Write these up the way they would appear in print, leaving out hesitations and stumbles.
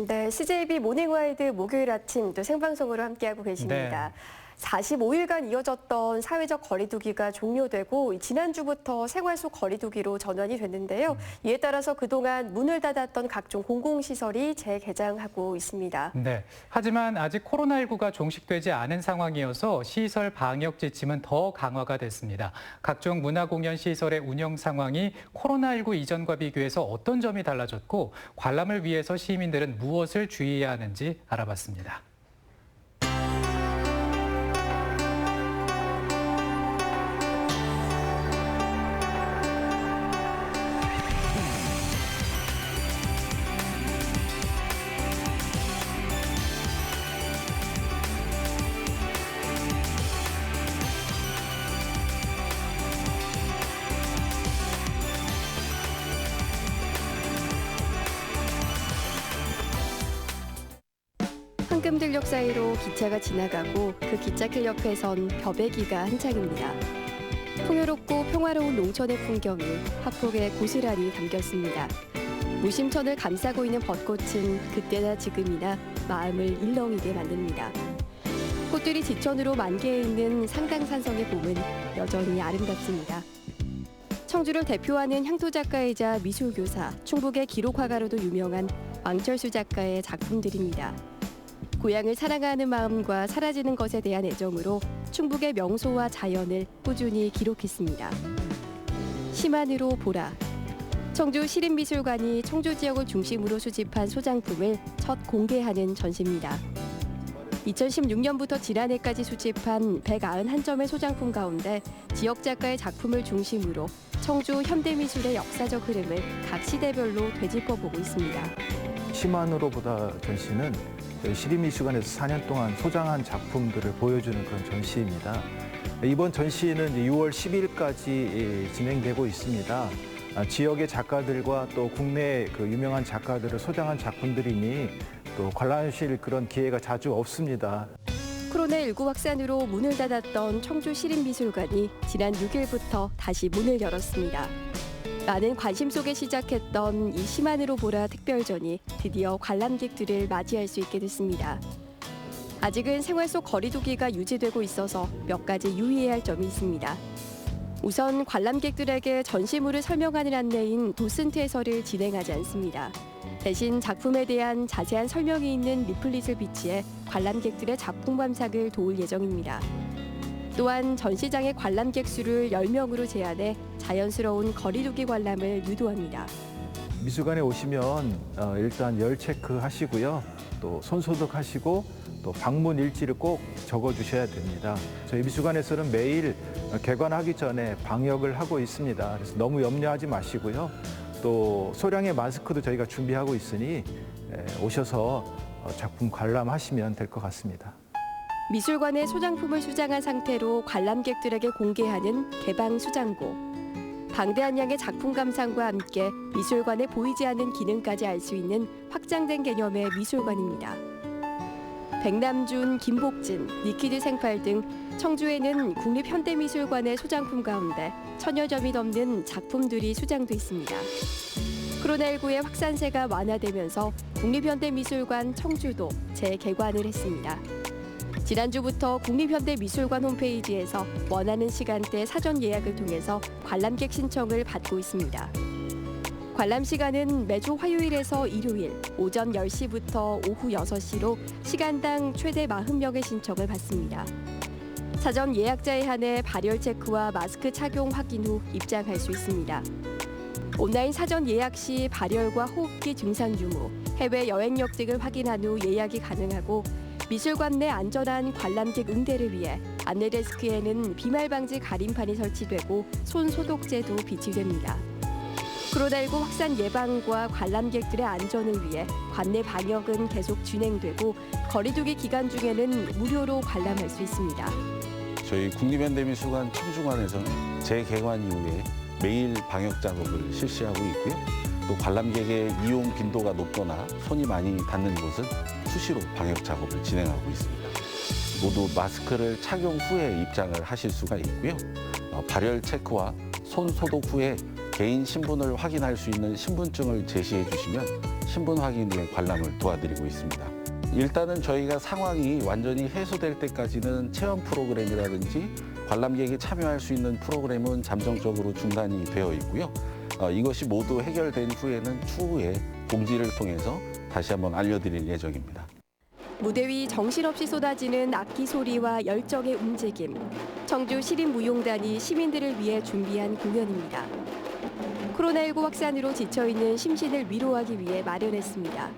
네, CJB 모닝와이드 목요일 아침 또 생방송으로 함께하고 계십니다. 네. 45일간 이어졌던 사회적 거리두기가 종료되고 지난주부터 생활 속 거리두기로 전환이 됐는데요. 이에 따라서 그동안 문을 닫았던 각종 공공시설이 재개장하고 있습니다. 네. 하지만 아직 코로나19가 종식되지 않은 상황이어서 시설 방역 지침은 더 강화가 됐습니다. 각종 문화공연 시설의 운영 상황이 코로나19 이전과 비교해서 어떤 점이 달라졌고 관람을 위해서 시민들은 무엇을 주의해야 하는지 알아봤습니다. 황금들녘 사이로 기차가 지나가고 그 기찻길 옆에선 벼베기가 한창입니다. 풍요롭고 평화로운 농촌의 풍경이 화폭에 고스란히 담겼습니다. 무심천을 감싸고 있는 벚꽃은 그때나 지금이나 마음을 일렁이게 만듭니다. 꽃들이 지천으로 만개해 있는 상당산성의 봄은 여전히 아름답습니다. 청주를 대표하는 향토 작가이자 미술교사, 충북의 기록화가로도 유명한 왕철수 작가의 작품들입니다. 고향을 사랑하는 마음과 사라지는 것에 대한 애정으로 충북의 명소와 자연을 꾸준히 기록했습니다. 심한으로 보라. 청주 시립미술관이 청주 지역을 중심으로 수집한 소장품을 첫 공개하는 전시입니다. 2016년부터 지난해까지 수집한 191점의 소장품 가운데 지역 작가의 작품을 중심으로 청주 현대미술의 역사적 흐름을 각 시대별로 되짚어보고 있습니다. 심한으로 보다 전시는 저희 시립미술관에서 4년 동안 소장한 작품들을 보여주는 그런 전시입니다. 이번 전시는 6월 10일까지 진행되고 있습니다. 지역의 작가들과 또 국내 그 유명한 작가들을 소장한 작품들이니 또 관람하실 그런 기회가 자주 없습니다. 코로나19 확산으로 문을 닫았던 청주 시립미술관이 지난 6일부터 다시 문을 열었습니다. 많은 관심 속에 시작했던 이 심한으로 보라 특별전이 드디어 관람객들을 맞이할 수 있게 됐습니다. 아직은 생활 속 거리두기가 유지되고 있어서 몇 가지 유의해야 할 점이 있습니다. 우선 관람객들에게 전시물을 설명하는 안내인 도슨트 해설을 진행하지 않습니다. 대신 작품에 대한 자세한 설명이 있는 리플릿을 비치해 관람객들의 작품 감상을 도울 예정입니다. 또한 전시장의 관람객 수를 10명으로 제한해 자연스러운 거리두기 관람을 유도합니다. 미술관에 오시면 일단 열 체크하시고요. 또 손 소독하시고 또 방문 일지를 꼭 적어주셔야 됩니다. 저희 미술관에서는 매일 개관하기 전에 방역을 하고 있습니다. 그래서 너무 염려하지 마시고요. 또 소량의 마스크도 저희가 준비하고 있으니 오셔서 작품 관람하시면 될 것 같습니다. 미술관에 소장품을 수장한 상태로 관람객들에게 공개하는 개방 수장고. 방대한 양의 작품 감상과 함께 미술관에 보이지 않는 기능까지 알 수 있는 확장된 개념의 미술관입니다. 백남준, 김복진, 니키드 생팔 등 청주에는 국립현대미술관의 소장품 가운데 1000여 점이 넘는 작품들이 수장돼 있습니다. 코로나19의 확산세가 완화되면서 국립현대미술관 청주도 재개관을 했습니다. 지난주부터 국립현대미술관 홈페이지에서 원하는 시간대 사전 예약을 통해서 관람객 신청을 받고 있습니다. 관람 시간은 매주 화요일에서 일요일 오전 10시부터 오후 6시로 시간당 최대 40명의 신청을 받습니다. 사전 예약자에 한해 발열 체크와 마스크 착용 확인 후 입장할 수 있습니다. 온라인 사전 예약 시 발열과 호흡기 증상 유무, 해외 여행력 등을 확인한 후 예약이 가능하고 미술관 내 안전한 관람객 응대를 위해 안내 데스크에는 비말 방지 가림판이 설치되고 손 소독제도 비치됩니다. 코로나19 확산 예방과 관람객들의 안전을 위해 관내 방역은 계속 진행되고 거리두기 기간 중에는 무료로 관람할 수 있습니다. 저희 국립현대미술관 청주관에서는 재개관 이후에 매일 방역 작업을 실시하고 있고요. 또 관람객의 이용 빈도가 높거나 손이 많이 닿는 곳은 수시로 방역 작업을 진행하고 있습니다. 모두 마스크를 착용 후에 입장을 하실 수가 있고요. 발열 체크와 손 소독 후에 개인 신분을 확인할 수 있는 신분증을 제시해 주시면 신분 확인 후에 관람을 도와드리고 있습니다. 일단은 저희가 상황이 완전히 해소될 때까지는 체험 프로그램이라든지 관람객이 참여할 수 있는 프로그램은 잠정적으로 중단이 되어 있고요. 이것이 모두 해결된 후에는 추후에 공지를 통해서 다시 한번 알려드릴 예정입니다. 무대 위 정신없이 쏟아지는 악기 소리와 열정의 움직임. 청주 시립무용단이 시민들을 위해 준비한 공연입니다. 코로나19 확산으로 지쳐있는 심신을 위로하기 위해 마련했습니다.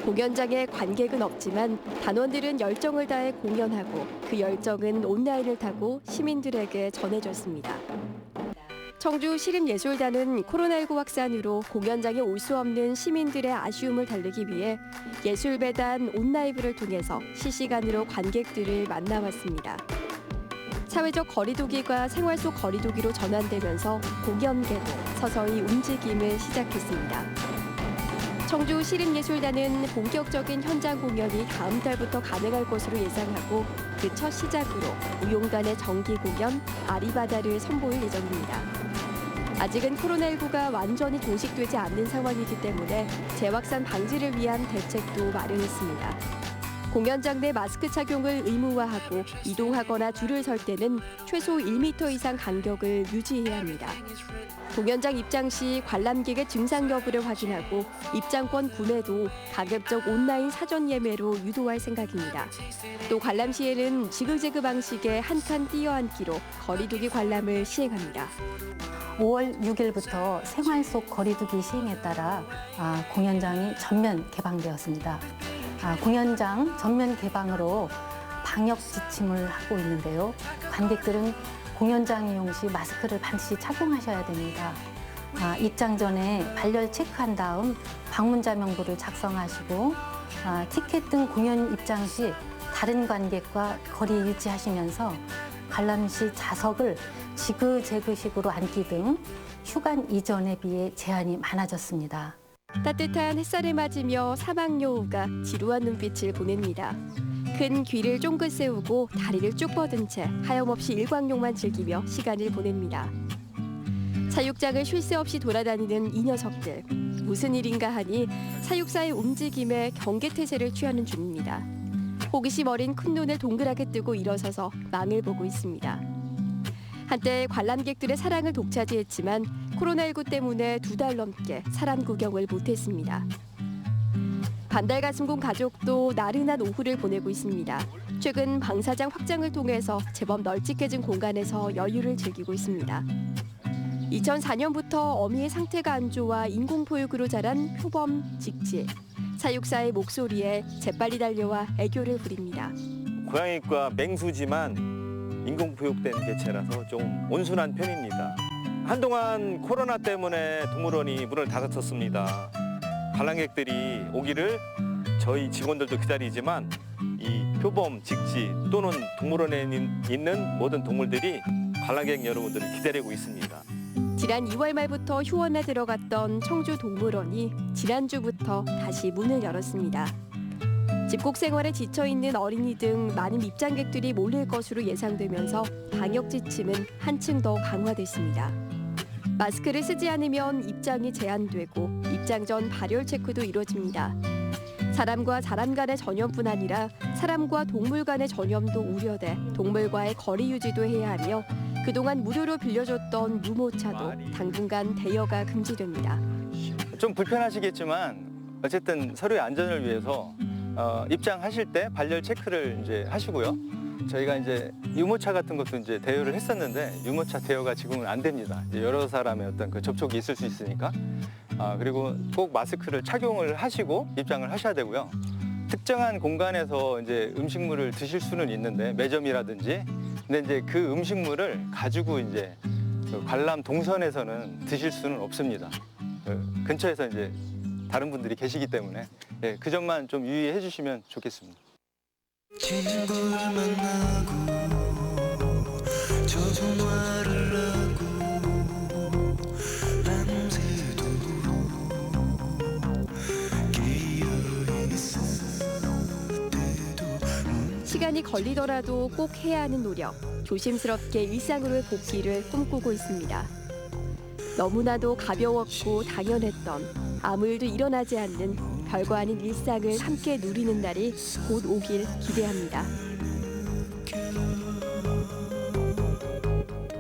공연장에 관객은 없지만 단원들은 열정을 다해 공연하고 그 열정은 온라인을 타고 시민들에게 전해졌습니다. 청주 시립예술단은 코로나19 확산으로 공연장에 올 수 없는 시민들의 아쉬움을 달래기 위해 예술배단 온라이브를 통해서 실시간으로 관객들을 만나왔습니다. 사회적 거리두기가 생활 속 거리두기로 전환되면서 공연계도 서서히 움직임을 시작했습니다. 청주 시립예술단은 본격적인 현장 공연이 다음 달부터 가능할 것으로 예상하고 그 첫 시작으로 무용단의 정기 공연 아리바다를 선보일 예정입니다. 아직은 코로나19가 완전히 종식되지 않는 상황이기 때문에 재확산 방지를 위한 대책도 마련했습니다. 공연장 내 마스크 착용을 의무화하고 이동하거나 줄을 설 때는 최소 1m 이상 간격을 유지해야 합니다. 공연장 입장 시 관람객의 증상 여부를 확인하고 입장권 구매도 가급적 온라인 사전 예매로 유도할 생각입니다. 또 관람 시에는 지그재그 방식의 한 칸 뛰어앉기로 거리두기 관람을 시행합니다. 5월 6일부터 생활 속 거리두기 시행에 따라 공연장이 전면 개방되었습니다. 공연장 전면 개방으로 방역 지침을 하고 있는데요. 관객들은 공연장 이용 시 마스크를 반드시 착용하셔야 됩니다. 입장 전에 발열 체크한 다음 방문자 명부를 작성하시고 티켓 등 공연 입장 시 다른 관객과 거리 유지하시면서 관람 시 좌석을 지그재그식으로 앉기 등 휴관 이전에 비해 제한이 많아졌습니다. 따뜻한 햇살을 맞으며 사막여우가 지루한 눈빛을 보냅니다. 큰 귀를 쫑긋 세우고 다리를 쭉 뻗은 채 하염없이 일광욕만 즐기며 시간을 보냅니다. 사육장을 쉴 새 없이 돌아다니는 이 녀석들. 무슨 일인가 하니 사육사의 움직임에 경계태세를 취하는 중입니다. 호기심 어린 큰 눈을 동그랗게 뜨고 일어서서 망을 보고 있습니다. 한때 관람객들의 사랑을 독차지했지만 코로나19 때문에 2달 넘게 사람 구경을 못했습니다. 반달가슴공 가족도 나른한 오후를 보내고 있습니다. 최근 방사장 확장을 통해서 제법 널찍해진 공간에서 여유를 즐기고 있습니다. 2004년부터 어미의 상태가 안 좋아 인공포육으로 자란 표범 직지. 사육사의 목소리에 재빨리 달려와 애교를 부립니다. 고양이과 맹수지만 인공포육된 개체라서 좀 온순한 편입니다. 한동안 코로나 때문에 동물원이 문을 닫았었습니다. 관람객들이 오기를 저희 직원들도 기다리지만 이 표범, 직지 또는 동물원에 있는 모든 동물들이 관람객 여러분들을 기다리고 있습니다. 지난 2월 말부터 휴원에 들어갔던 청주 동물원이 지난주부터 다시 문을 열었습니다. 집콕 생활에 지쳐있는 어린이 등 많은 입장객들이 몰릴 것으로 예상되면서 방역 지침은 한층 더 강화됐습니다. 마스크를 쓰지 않으면 입장이 제한되고 입장 전 발열 체크도 이루어집니다. 사람과 사람 간의 전염뿐 아니라 사람과 동물 간의 전염도 우려돼 동물과의 거리 유지도 해야 하며 그동안 무료로 빌려줬던 유모차도 당분간 대여가 금지됩니다. 좀 불편하시겠지만 어쨌든 서로의 안전을 위해서 입장하실 때 발열 체크를 이제 하시고요. 저희가 이제 유모차 같은 것도 이제 대여를 했었는데 유모차 대여가 지금은 안 됩니다. 이제 여러 사람의 어떤 그 접촉이 있을 수 있으니까. 그리고 꼭 마스크를 착용을 하시고 입장을 하셔야 되고요. 특정한 공간에서 이제 음식물을 드실 수는 있는데 매점이라든지 근데 이제 그 음식물을 가지고 이제 그 관람 동선에서는 드실 수는 없습니다. 근처에서 이제 다른 분들이 계시기 때문에 그 점만 좀 유의해 주시면 좋겠습니다. 친구를 만나고 저 전화를 하고 밤새도록 깨어있을 때도 시간이 걸리더라도 꼭 해야 하는 노력, 조심스럽게 일상으로의 복귀를 꿈꾸고 있습니다. 너무나도 가벼웠고 당연했던 아무 일도 일어나지 않는 별거 아닌 일상을 함께 누리는 날이 곧 오길 기대합니다.